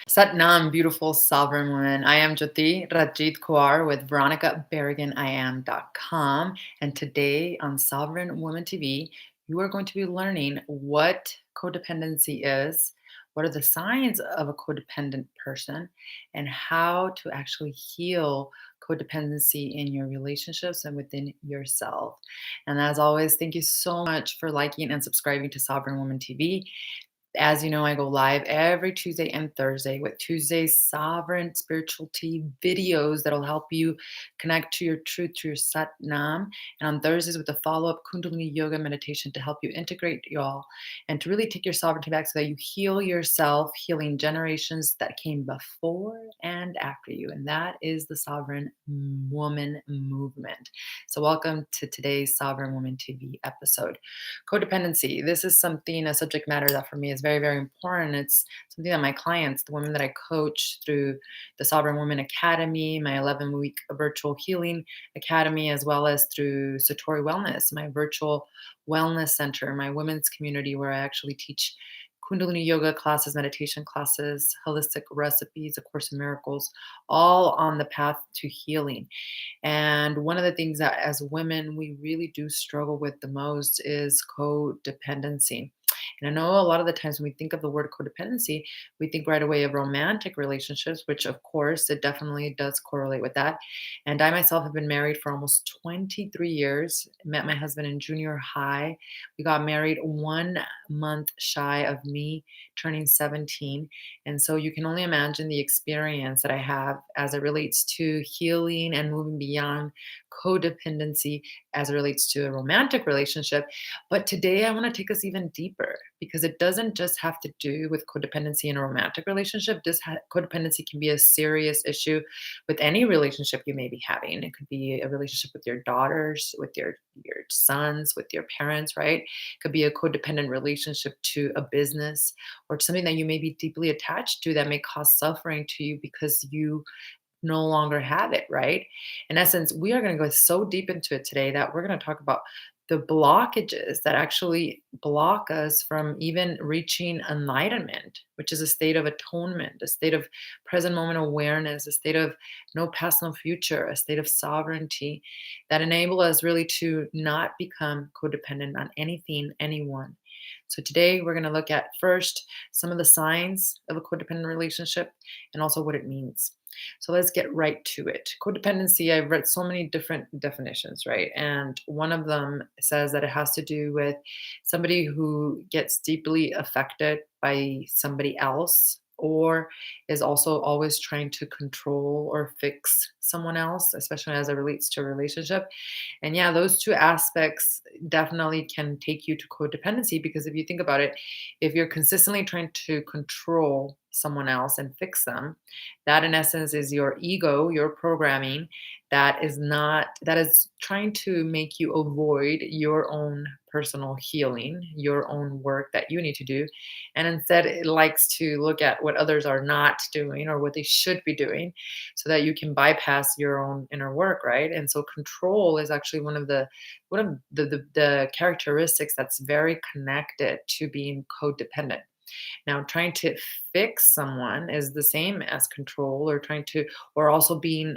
Satnam, beautiful sovereign woman. I am Jyoti Rajit Kaur with Veronica Berrigan Iam.com. And today on Sovereign Woman TV, you are going to be learning what codependency is, what are the signs of a codependent person, and how to actually heal codependency in your relationships and within yourself. And as always, thank you so much for liking and subscribing to Sovereign Woman TV. As you know, I go live every Tuesday and Thursday with Tuesday's Sovereign Spirituality videos that'll help you connect to your truth, to your Sat Nam. And on Thursdays with a follow up Kundalini Yoga meditation to help you integrate y'all and to really take your sovereignty back so that you heal yourself, healing generations that came before and after you. And that is the Sovereign Woman movement. So, welcome to today's Sovereign Woman TV episode. Codependency. This is something, a subject matter that for me is very, very important. It's something that my clients, the women that I coach through the Sovereign Woman Academy, my 11-week virtual healing academy, as well as through Satori Wellness, my virtual wellness center, my women's community where I actually teach Kundalini yoga classes, meditation classes, holistic recipes, A Course in Miracles, all on the path to healing. And one of the things that as women we really do struggle with the most is codependency. And I know a lot of the times when we think of the word codependency, we think right away of romantic relationships, which of course it definitely does correlate with that. And I myself have been married for almost 23 years, met my husband in junior high. We got married 1 month shy of me turning 17. And so you can only imagine the experience that I have as it relates to healing and moving beyond codependency as it relates to a romantic relationship. But today I want to take us even deeper because it doesn't just have to do with codependency in a romantic relationship. Codependency can be a serious issue with any relationship you may be having. It could be a relationship with your daughters, with your sons, with your parents, right? It could be a codependent relationship to a business or something that you may be deeply attached to that may cause suffering to you because you no longer have it, right? In essence, we are going to go so deep into it today that we're going to talk about the blockages that actually block us from even reaching enlightenment, which is a state of atonement, a state of present moment awareness, a state of no past, no future, a state of sovereignty that enable us really to not become codependent on anything, anyone. So today we're going to look at first some of the signs of a codependent relationship and also what it means. So let's get right to it. Codependency, I've read so many different definitions, right? And one of them says that it has to do with somebody who gets deeply affected by somebody else or is also always trying to control or fix someone else, especially as it relates to a relationship. And yeah, those two aspects definitely can take you to codependency because if you think about it, if you're consistently trying to control someone else and fix them, that in essence is your ego, your programming that is trying to make you avoid your own personal healing, your own work that you need to do. And instead it likes to look at what others are not doing or what they should be doing so that you can bypass your own inner work, right? And so control is actually one of the characteristics that's very connected to being codependent. Now, trying to fix someone is the same as control, or trying to, or also being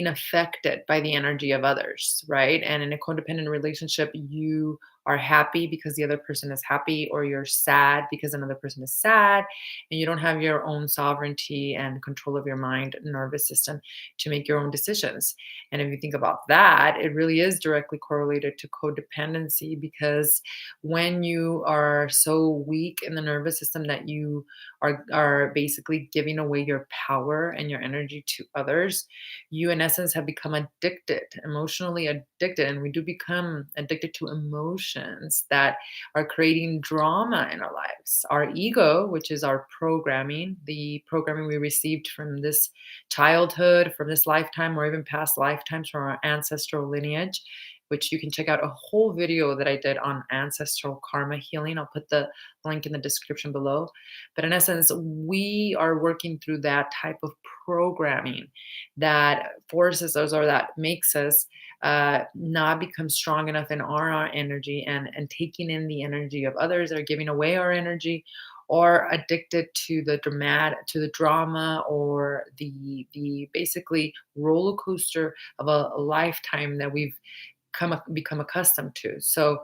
affected by the energy of others, right? And in a codependent relationship, you are happy because the other person is happy, or you're sad because another person is sad, and you don't have your own sovereignty and control of your mind, nervous system to make your own decisions. And if you think about that, it really is directly correlated to codependency because when you are so weak in the nervous system that you are basically giving away your power and your energy to others, you in essence have become addicted, emotionally addicted, and we do become addicted to emotions that are creating drama in our lives. Our ego, which is our programming, the programming we received from this childhood, from this lifetime, or even past lifetimes from our ancestral lineage, which you can check out a whole video that I did on ancestral karma healing. I'll put the link in the description below. But in essence, we are working through that type of programming that forces us or that makes us not become strong enough in our energy and taking in the energy of others that are giving away our energy or addicted to the drama, or the basically roller coaster of a lifetime that we've become accustomed to. So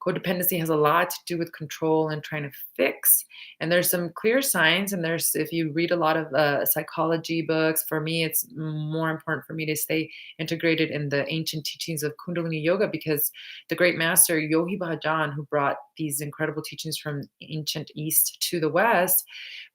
codependency has a lot to do with control and trying to fix. And there's some clear signs. And there's, if you read a lot of psychology books, for me, it's more important for me to stay integrated in the ancient teachings of Kundalini yoga, because the great master Yogi Bhajan, who brought these incredible teachings from ancient East to the West,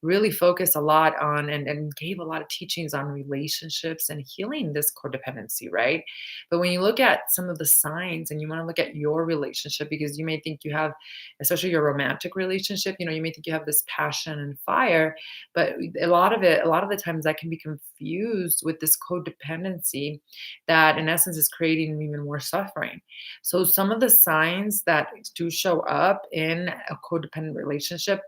really focused a lot on and gave a lot of teachings on relationships and healing this codependency, right? But when you look at some of the signs and you want to look at your relationship, because you may think you have, especially your romantic relationship, you may think you have this passion and fire, but a lot of the times that can be confused with this codependency that in essence is creating even more suffering. So some of the signs that do show up in a codependent relationship,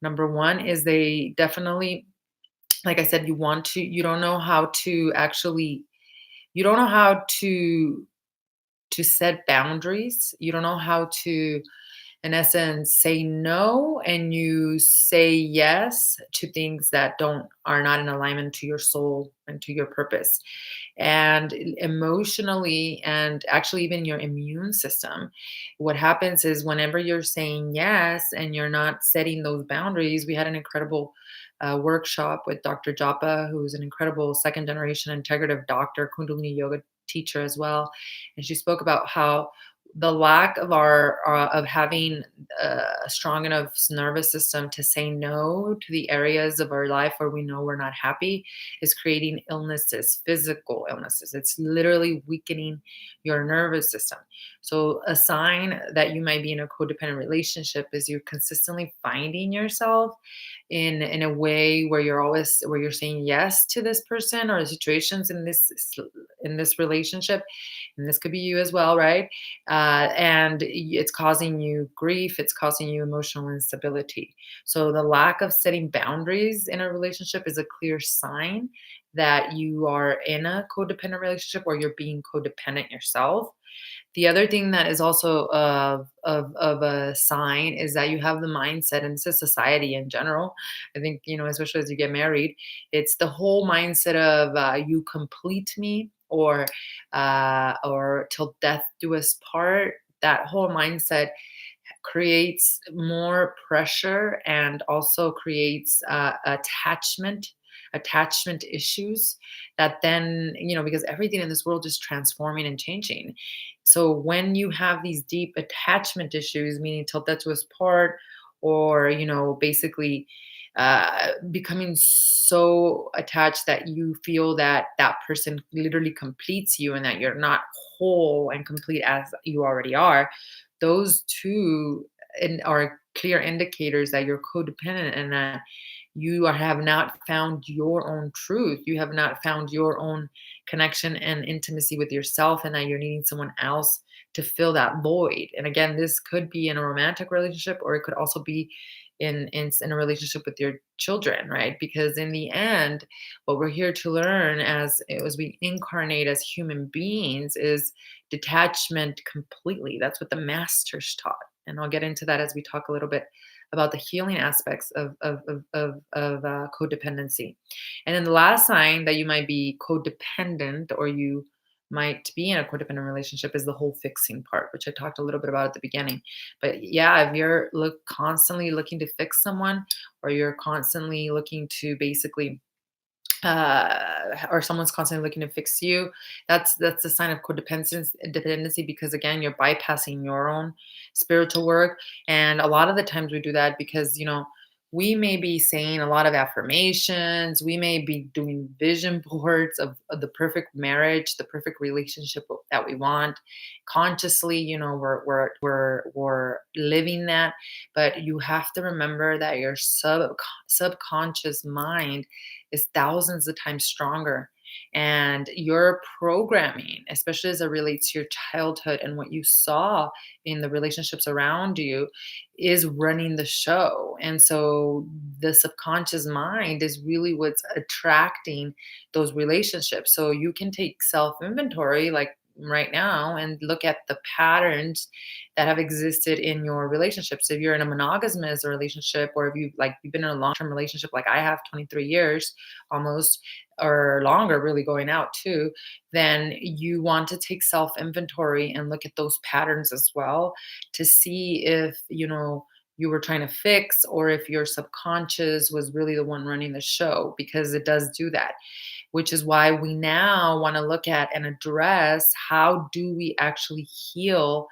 number one is they definitely, like I said, you don't know how to actually, you don't know how to set boundaries. You don't know how to, in essence, say no, and you say yes to things that don't are not in alignment to your soul and to your purpose. And emotionally, and actually even your immune system, what happens is whenever you're saying yes and you're not setting those boundaries. We had an incredible workshop with Dr. Japa, who's an incredible second generation integrative doctor, Kundalini yoga teacher as well. And she spoke about how the lack of our of having a strong enough nervous system to say no to the areas of our life where we know we're not happy is creating illnesses, physical illnesses. It's literally weakening your nervous system. So a sign that you might be in a codependent relationship is you're consistently finding yourself in a way where you're saying yes to this person or situations in this relationship, and this could be you as well, right? And it's causing you grief, it's causing you emotional instability. So the lack of setting boundaries in a relationship is a clear sign that you are in a codependent relationship or you're being codependent yourself. The other thing that is also of a sign is that you have the mindset, and this is society in general. I think, especially as you get married, it's the whole mindset of you complete me, or till death do us part. That whole mindset creates more pressure and also creates attachment issues that then, because everything in this world is transforming and changing. So when you have these deep attachment issues, meaning till death do us part, or basically becoming so attached that you feel that that person literally completes you and that you're not whole and complete as you already are, those two are clear indicators that you're codependent and that have not found your own truth. You have not found your own connection and intimacy with yourself, and that you're needing someone else to fill that void. And again, this could be in a romantic relationship, or it could also be in a relationship with your children, right? Because in the end, what we're here to learn as we incarnate as human beings is detachment completely. That's what the masters taught. And I'll get into that as we talk a little bit about the healing aspects of codependency. And then the last sign that you might be codependent, or you might be in a codependent relationship, is the whole fixing part, which I talked a little bit about at the beginning. But yeah, if you're constantly looking to fix someone, or you're constantly looking to basically or someone's constantly looking to fix you, that's a sign of codependency, because again, you're bypassing your own spiritual work. And a lot of the times we do that because we may be saying a lot of affirmations, we may be doing vision boards of the perfect marriage, the perfect relationship that we want. Consciously, we're living that. But you have to remember that your subconscious mind is thousands of times stronger. And your programming, especially as it relates to your childhood and what you saw in the relationships around you, is running the show. And so the subconscious mind is really what's attracting those relationships. So you can take self inventory, like right now and look at the patterns that have existed in your relationships. If you're in a monogamous relationship, or if you've been in a long-term relationship like I have, 23 years almost, or longer, really going out too, then you want to take self inventory and look at those patterns as well to see if, you were trying to fix, or if your subconscious was really the one running the show, because it does do that, which is why we now want to look at and address how do we actually heal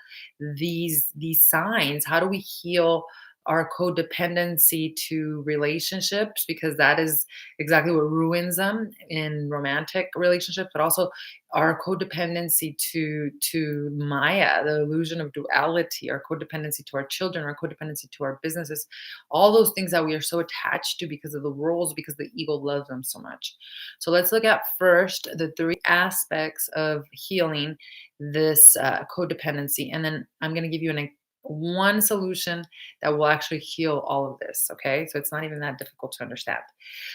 these signs. How do we heal our codependency to relationships, because that is exactly what ruins them in romantic relationships, but also our codependency to Maya, the illusion of duality, our codependency to our children, our codependency to our businesses, all those things that we are so attached to because of the roles, because the ego loves them so much. So let's look at first the three aspects of healing this codependency, and then I'm going to give you one solution that will actually heal all of this. Okay, so it's not even that difficult to understand.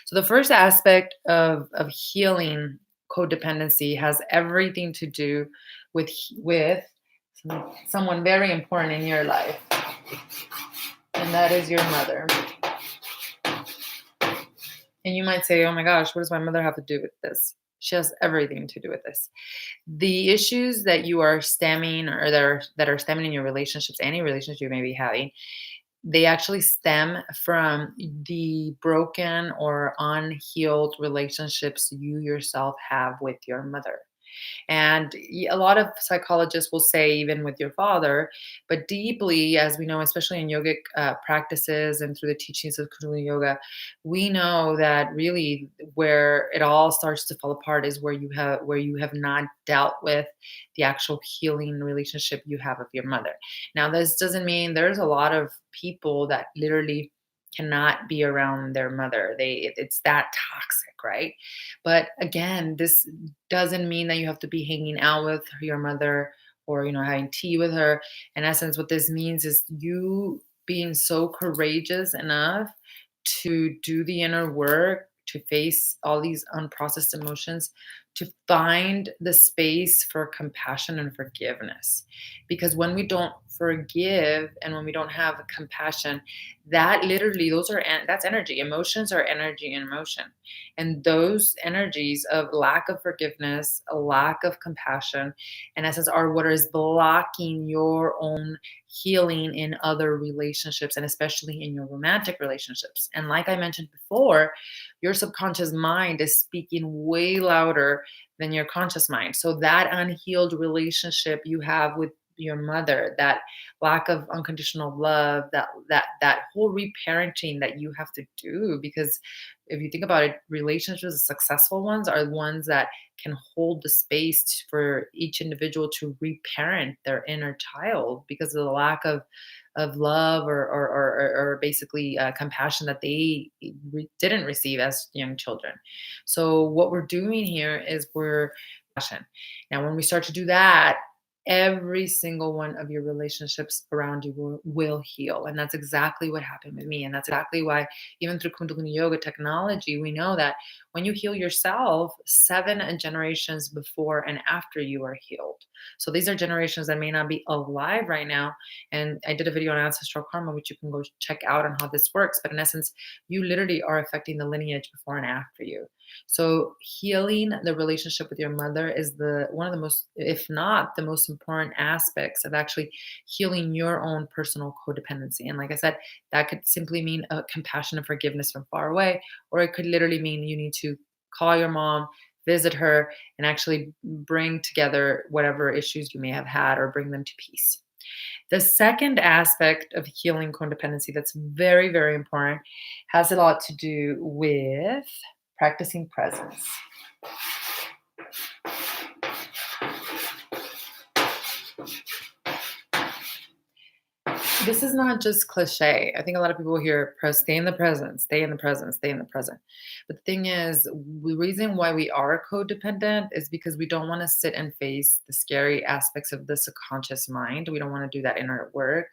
So the first aspect of healing codependency has everything to do with someone very important in your life, and that is your mother. And you might say, oh my gosh, what does my mother have to do with this? She has everything to do with this. The issues that you are stemming, or that are stemming in your relationships, any relationship you may be having, they actually stem from the broken or unhealed relationships you yourself have with your mother. And a lot of psychologists will say, even with your father, but deeply, as we know, especially in yogic practices and through the teachings of Kundalini Yoga, we know that really where it all starts to fall apart is where you have not dealt with the actual healing relationship you have with your mother. Now, this doesn't mean there's a lot of people that literally cannot be around their mother. It's that toxic, right? But again, this doesn't mean that you have to be hanging out with your mother, or having tea with her. In essence, what this means is you being so courageous enough to do the inner work, to face all these unprocessed emotions, to find the space for compassion and forgiveness. Because when we don't forgive and when we don't have compassion, that literally, that's energy. Emotions are energy in motion. And those energies of lack of forgiveness, a lack of compassion, in essence, are what is blocking your own healing in other relationships, and especially in your romantic relationships. And like I mentioned before, your subconscious mind is speaking way louder than your conscious mind. So that unhealed relationship you have with your mother, that lack of unconditional love, that whole reparenting that you have to do, because if you think about it, relationships, the successful ones, are the ones that can hold the space for each individual to reparent their inner child, because of the lack of love, or basically compassion that they didn't receive as young children. So what we're doing here is we're passion. Now, when we start to do that, every single one of your relationships around you will heal. And that's exactly what happened with me. And that's exactly why, even through Kundalini Yoga technology, we know that when you heal yourself, 7 generations before and after you are healed. So these are generations that may not be alive right now. And I did a video on ancestral karma, which you can go check out on how this works. But in essence, you literally are affecting the lineage before and after you. So healing the relationship with your mother is the one of the most, if not the most important aspects of actually healing your own personal codependency. And like I said, that could simply mean a compassion and forgiveness from far away, or it could literally mean you need to call your mom, visit her, and actually bring together whatever issues you may have had, or bring them to peace. The second aspect of healing codependency that's very, very important has a lot to do with practicing presence. This is not just cliche. I think a lot of people hear stay in the present, stay in the present, stay in the present. But the thing is, the reason why we are codependent is because we don't want to sit and face the scary aspects of the subconscious mind. We don't want to do that in our work.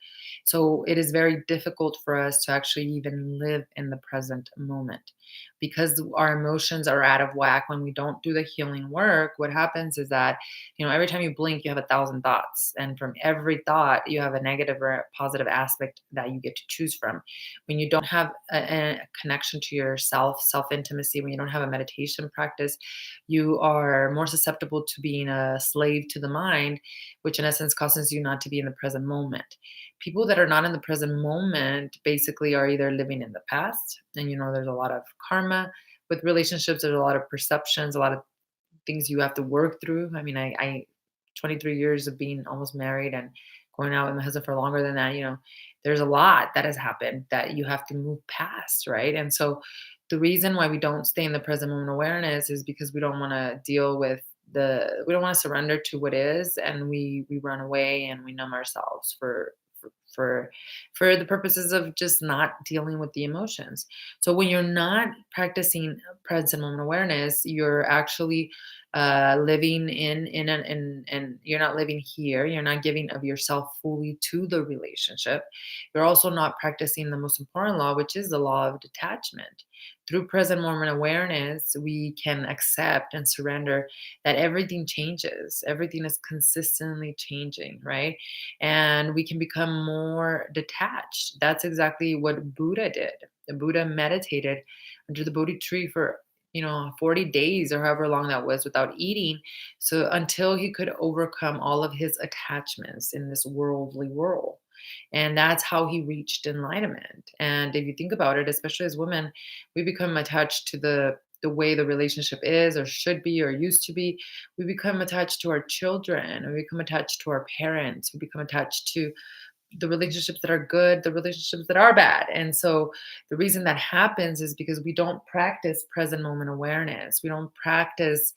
So it is very difficult for us to actually even live in the present moment because our emotions are out of whack when we don't do the healing work. What happens is that every time you blink, you have 1,000 thoughts. And from every thought, you have a negative or a positive aspect that you get to choose from. When you don't have a connection to yourself, self intimacy, when you don't have a meditation practice, you are more susceptible to being a slave to the mind, which in essence causes you not to be in the present moment. People that are not in the present moment basically are either living in the past, and there's a lot of karma with relationships, there's a lot of perceptions, a lot of things you have to work through. I mean, I 23 years of being almost married and going out with my husband for longer than that, there's a lot that has happened that you have to move past, right? And so the reason why we don't stay in the present moment awareness is because we don't want to deal with we don't want to surrender to what is, and we run away and we numb ourselves for for for the purposes of just not dealing with the emotions. So when you're not practicing present moment awareness, you're actually living and you're not living here. You're not giving of yourself fully to the relationship. You're also not practicing the most important law, which is the law of detachment. Through present moment awareness, we can accept and surrender that everything changes. Everything is consistently changing, right? And we can become more detached. That's exactly what Buddha did. The Buddha meditated under the Bodhi tree for 40 days or however long that was without eating. So until he could overcome all of his attachments in this worldly world. And that's how he reached enlightenment. And if you think about it, especially as women, we become attached to the way the relationship is or should be or used to be. We become attached to our children, we become attached to our parents, we become attached to the relationships that are good, the relationships that are bad. And so the reason that happens is because we don't practice present moment awareness. We don't practice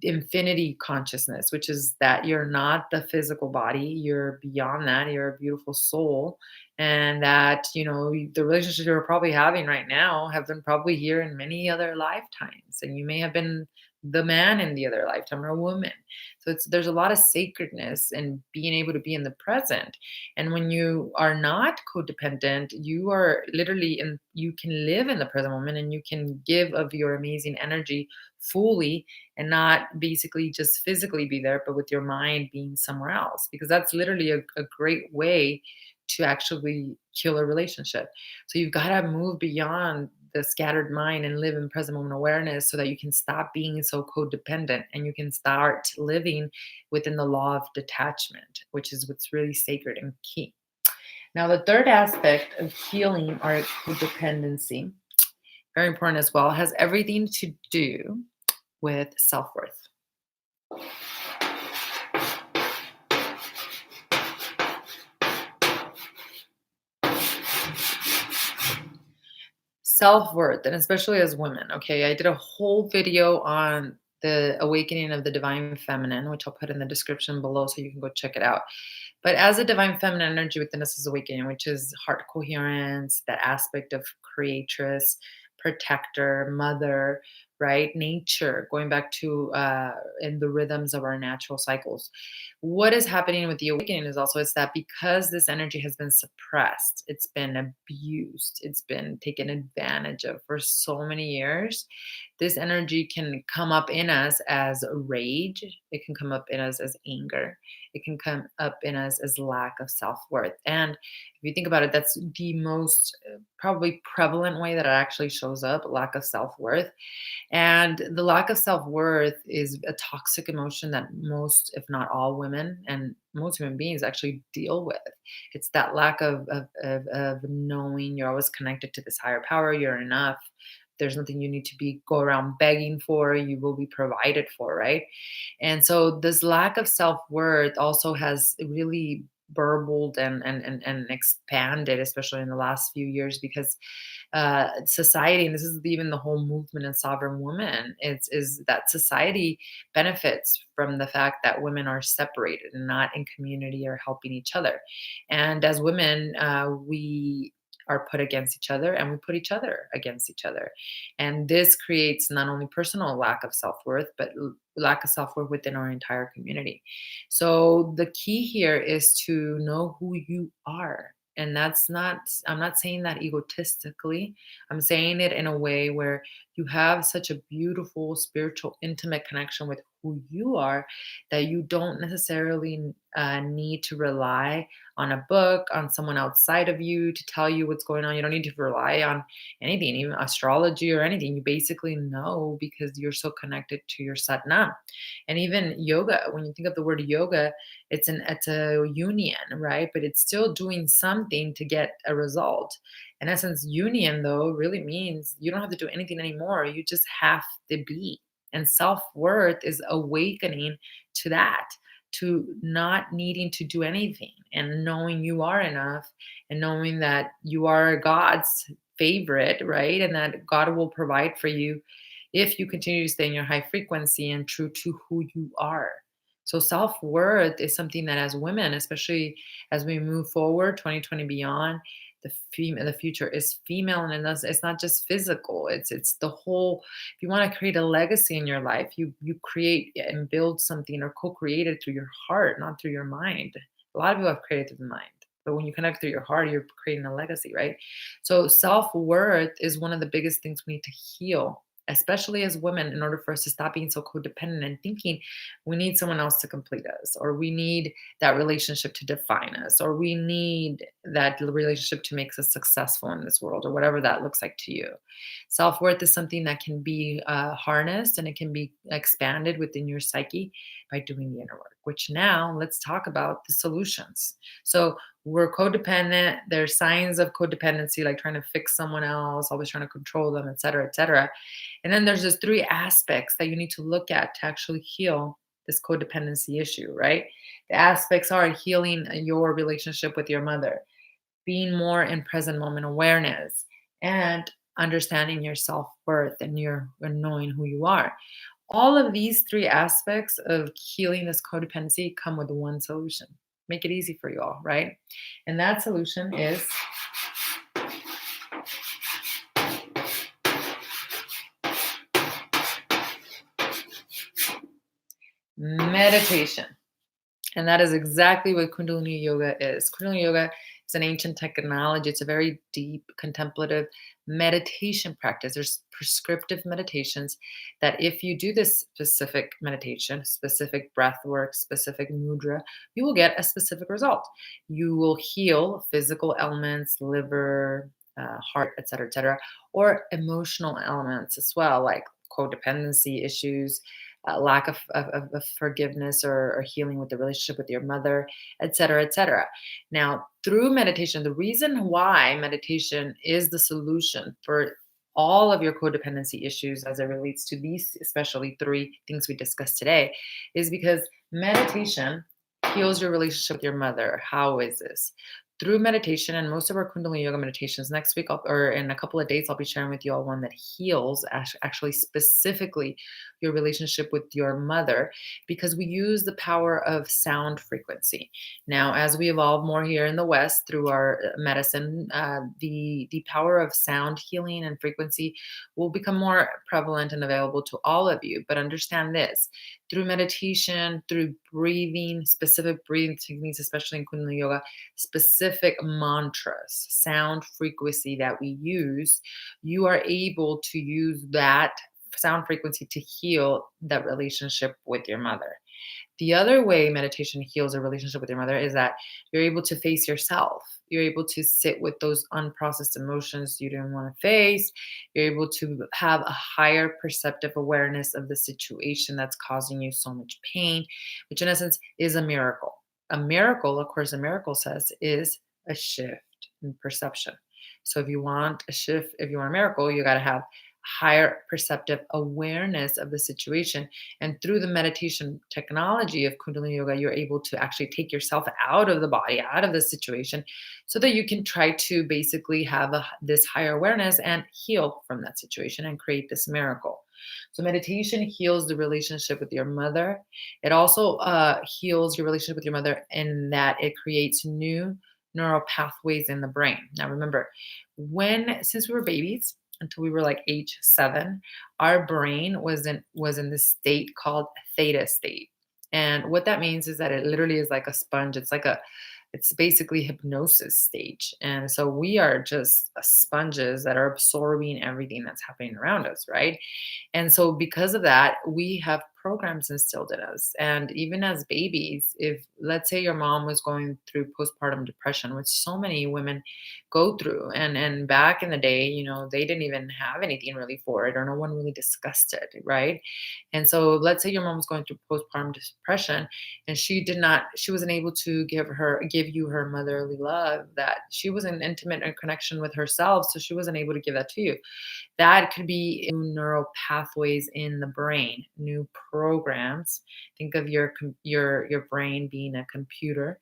infinity consciousness, which is that you're not the physical body, you're beyond that, you're a beautiful soul. And that, the relationships you're probably having right now have been probably here in many other lifetimes. And you may have been the man in the other lifetime or a woman. So there's a lot of sacredness in being able to be in the present. And when you are not codependent, you are literally you can live in the present moment and you can give of your amazing energy fully and not basically just physically be there, but with your mind being somewhere else, because that's literally a great way to actually kill a relationship. So you've got to move beyond the scattered mind and live in present moment awareness so that you can stop being so codependent and you can start living within the law of detachment, which is what's really sacred and key. Now, the third aspect of healing our codependency, very important as well, has everything to do with self worth. Self-worth, and especially as women, okay? I did a whole video on the awakening of the divine feminine, which I'll put in the description below so you can go check it out. But as a divine feminine energy within us is awakening, which is heart coherence, that aspect of creatress, protector, mother, right? Nature, going back to in the rhythms of our natural cycles. What is happening with the awakening is also it's that because this energy has been suppressed, it's been abused, it's been taken advantage of for so many years. This energy can come up in us as rage, it can come up in us as anger, it can come up in us as lack of self-worth. And if you think about it, that's the most probably prevalent way that it actually shows up, lack of self-worth. And the lack of self-worth is a toxic emotion that most, if not all women and most human beings actually deal with. It's that lack of knowing you're always connected to this higher power, you're enough. There's nothing you need to be go around begging for, you will be provided for, right? And so this lack of self-worth also has really burbled and expanded, especially in the last few years, because society, and this is even the whole movement in sovereign women, is that society benefits from the fact that women are separated and not in community or helping each other. And as women, we are put against each other, and we put each other against each other. And this creates not only personal lack of self-worth, but lack of self-worth within our entire community. So the key here is to know who you are. And that's not, I'm not saying that egotistically. I'm saying it in a way where you have such a beautiful, spiritual, intimate connection with who you are, that you don't necessarily need to rely on a book, on someone outside of you to tell you what's going on. You don't need to rely on anything, even astrology or anything. You basically know because you're so connected to your Satnam. And even yoga, when you think of the word yoga, it's a union, right? But it's still doing something to get a result. In essence, union though really means you don't have to do anything anymore. You just have to be. And self-worth is awakening to that, to not needing to do anything and knowing you are enough, and knowing that you are God's favorite, right? And that God will provide for you if you continue to stay in your high frequency and true to who you are. So self worth is something that, as women, especially as we move forward, 2020 beyond, the future is female, and it's not just physical. It's the whole. If you want to create a legacy in your life, you create and build something, or co-create it through your heart, not through your mind. A lot of people have created through the mind, but when you connect through your heart, you're creating a legacy, right? So self worth is one of the biggest things we need to heal, especially as women, in order for us to stop being so codependent and thinking we need someone else to complete us, or we need that relationship to define us, or we need that relationship to make us successful in this world, or whatever that looks like to you. Self worth is something that can be harnessed, and it can be expanded within your psyche by doing the inner work, which now let's talk about the solutions. So, we're codependent. There's signs of codependency, like trying to fix someone else, always trying to control them, et cetera, et cetera. And then there's just three aspects that you need to look at to actually heal this codependency issue, right? The aspects are healing your relationship with your mother, being more in present moment awareness, and understanding your self worth and your and knowing who you are. All of these three aspects of healing this codependency come with one solution. Make it easy for you all, right? And that solution is meditation. And that is exactly what Kundalini Yoga is. Kundalini Yoga is an ancient technology. It's a very deep, contemplative meditation practice. There's prescriptive meditations that, if you do this specific meditation, specific breath work, specific mudra, you will get a specific result. You will heal physical ailments, liver, heart, et cetera, or emotional elements as well, like codependency issues, lack of forgiveness, or healing with the relationship with your mother, et cetera, et cetera. Now, through meditation, the reason why meditation is the solution for all of your codependency issues as it relates to these, especially three things we discussed today, is because meditation heals your relationship with your mother. How is this? Through meditation, and most of our Kundalini Yoga meditations next week, or in a couple of days, I'll be sharing with you all one that heals actually specifically your relationship with your mother, because we use the power of sound frequency. Now, as we evolve more here in the West through our medicine, the power of sound healing and frequency will become more prevalent and available to all of you. But understand this: through meditation, through breathing, specific breathing techniques, especially in Kundalini Yoga, specific mantras, sound frequency that we use, you are able to use that sound frequency to heal that relationship with your mother. The other way meditation heals a relationship with your mother is that you're able to face yourself. You're able to sit with those unprocessed emotions you didn't want to face. You're able to have a higher perceptive awareness of the situation that's causing you so much pain, which in essence is a miracle. A miracle, of course, a miracle says, is a shift in perception. So if you want a shift, if you want a miracle, you got to have higher perceptive awareness of the situation. And through the meditation technology of Kundalini Yoga, you're able to actually take yourself out of the body, out of the situation, so that you can try to basically have this higher awareness and heal from that situation and create this miracle. So, meditation heals the relationship with your mother. It also heals your relationship with your mother in that it creates new neural pathways in the brain. Now, remember, since we were babies, until we were like age 7, our brain was in this state called theta state. And what that means is that it literally is like a sponge. It's basically hypnosis stage. And so we are just sponges that are absorbing everything that's happening around us, right? And so, because of that, we have programs instilled in us. And even as babies, if let's say your mom was going through postpartum depression, which so many women go through, and back in the day, they didn't even have anything really for it, or no one really discussed it, right? And so, let's say your mom was going through postpartum depression, and she wasn't able to give you her motherly love, that she was in intimate connection with herself, so she wasn't able to give that to you. That could be new neural pathways in the brain, new programs. Think of your brain being a computer,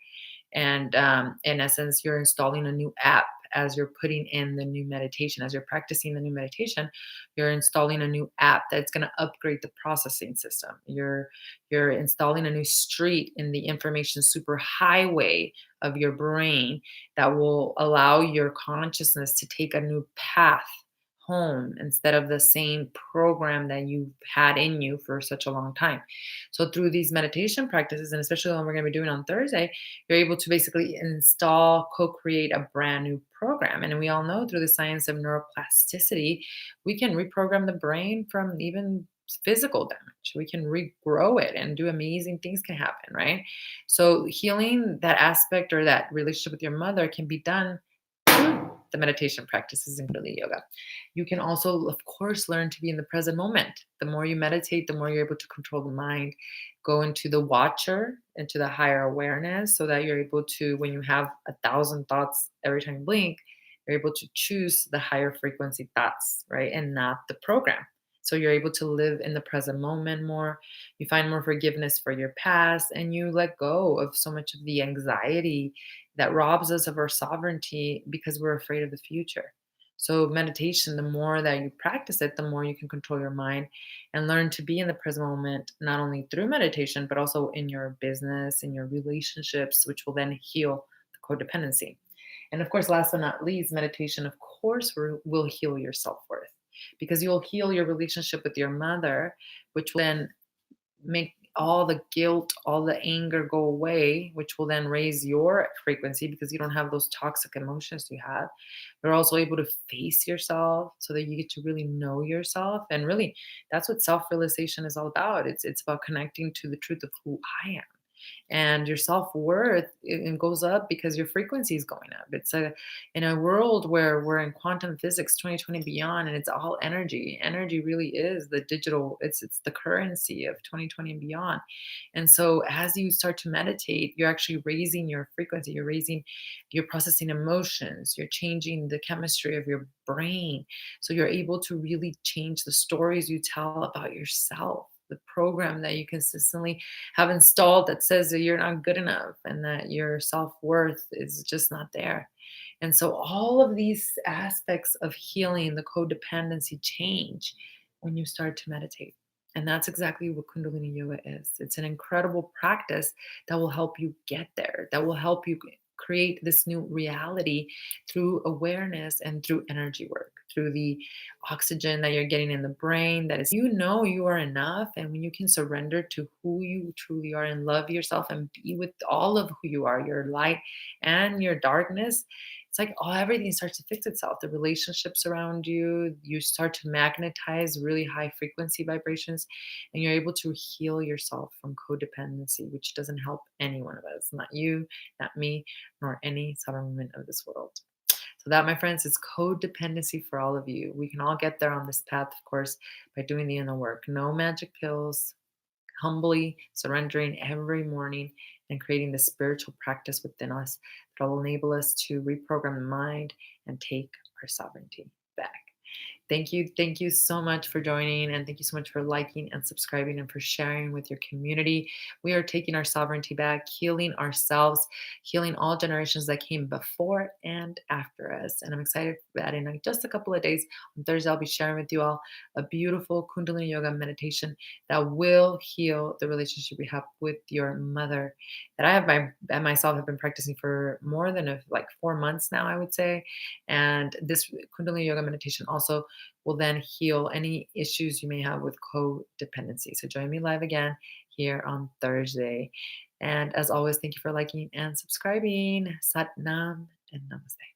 and in essence, you're installing a new app as you're putting in the new meditation. As you're practicing the new meditation, you're installing a new app that's going to upgrade the processing system. You're installing a new street in the information superhighway of your brain that will allow your consciousness to take a new path home instead of the same program that you've had in you for such a long time. So through these meditation practices, and especially the one we're going to be doing on Thursday, you're able to basically install, co-create a brand new program. And we all know through the science of neuroplasticity, we can reprogram the brain from even physical damage. We can regrow it and do amazing things can happen, right? So healing that aspect or that relationship with your mother can be done through the meditation practices in Kundalini Yoga. You can also, of course, learn to be in the present moment. The more you meditate, the more you're able to control the mind, go into the watcher, into the higher awareness, so that you're able to, when you have 1,000 thoughts every time you blink, you're able to choose the higher frequency thoughts, right? And not the program. So you're able to live in the present moment more. You find more forgiveness for your past, and you let go of so much of the anxiety that robs us of our sovereignty because we're afraid of the future. So, meditation, the more that you practice it, the more you can control your mind and learn to be in the present moment, not only through meditation, but also in your business, in your relationships, which will then heal the codependency. And of course, last but not least, meditation, of course, will heal your self worth because you'll heal your relationship with your mother, which will then make all the guilt, all the anger go away, which will then raise your frequency because you don't have those toxic emotions you have. You're also able to face yourself so that you get to really know yourself. And really, that's what self realization is all about. It's about connecting to the truth of who I am, and your self-worth it goes up because your frequency is going up. It's a In a world where we're in quantum physics 2020 beyond, and it's all energy really is the digital, it's the currency of 2020 and beyond. And so as you start to meditate, you're actually raising your frequency, you're processing emotions, you're changing the chemistry of your brain, so you're able to really change the stories you tell about yourself, the program that you consistently have installed that says that you're not good enough and that your self-worth is just not there. And so all of these aspects of healing the codependency change when you start to meditate. And that's exactly what Kundalini Yoga is. It's an incredible practice that will help you get there, that will help you create this new reality through awareness and through energy work, through the oxygen that you're getting in the brain. That is, you are enough. And when you can surrender to who you truly are and love yourself and be with all of who you are, your light and your darkness, it's like everything starts to fix itself. The relationships around you, you start to magnetize really high frequency vibrations, and you're able to heal yourself from codependency, which doesn't help any one of us, not you, not me, nor any sovereign woman of this world. So that, my friends, is codependency for all of you. We can all get there on this path, of course, by doing the inner work. No magic pills, humbly surrendering every morning and creating the spiritual practice within us that will enable us to reprogram the mind and take our sovereignty back. Thank you so much for joining, and thank you so much for liking and subscribing and for sharing with your community. We are taking our sovereignty back, healing ourselves, healing all generations that came before and after us. And I'm excited that in just a couple of days, on Thursday, I'll be sharing with you all a beautiful Kundalini Yoga meditation that will heal the relationship we have with your mother. That I myself have been practicing for more than like 4 months now, I would say. And this Kundalini Yoga meditation also will then heal any issues you may have with codependency. So join me live again here on Thursday. And as always, thank you for liking and subscribing. Sat Nam and Namaste.